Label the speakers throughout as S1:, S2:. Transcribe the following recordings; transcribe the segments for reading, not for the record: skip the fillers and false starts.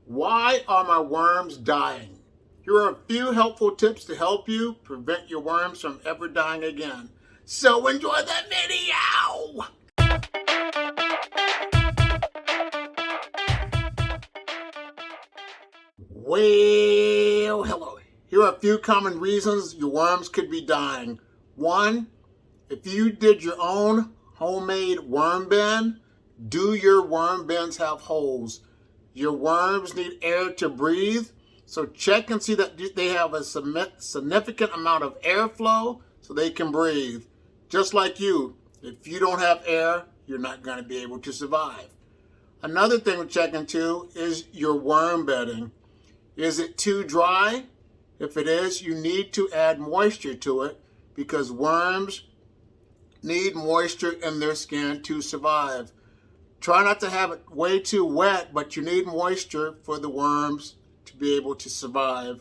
S1: Why are my worms dying? Here are a few helpful tips to help you prevent your worms from ever dying again. So enjoy the video! Well, hello. Here are a few common reasons your worms could be dying. 1, if you did your own homemade worm bin, do your worm bins have holes? Your worms need air to breathe, so check and see that they have a significant amount of airflow so they can breathe. Just like you, if you don't have air, you're not going to be able to survive. Another thing to check into is your worm bedding. Is it too dry? If it is, you need to add moisture to it because worms need moisture in their skin to survive. Try not to have it way too wet, but you need moisture for the worms to be able to survive.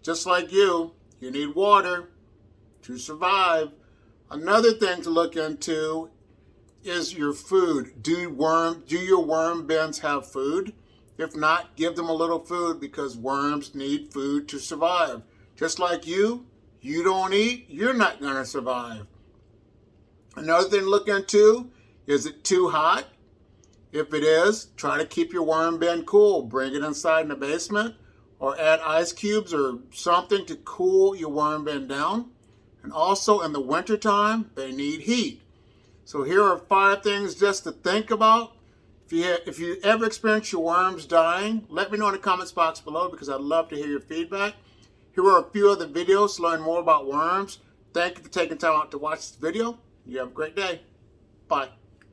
S1: Just like you need water to survive. Another thing to look into is your food. Do your worm bins have food? If not, give them a little food because worms need food to survive. Just like you don't eat, you're not going to survive. Another thing to look into, is it too hot? If it is, try to keep your worm bin cool. Bring it inside in the basement or add ice cubes or something to cool your worm bin down. And also in the wintertime, they need heat. So here are 5 things just to think about. If you ever experience your worms dying, let me know in the comments box below because I'd love to hear your feedback. Here are a few other videos to learn more about worms. Thank you for taking time out to watch this video. You have a great day. Bye.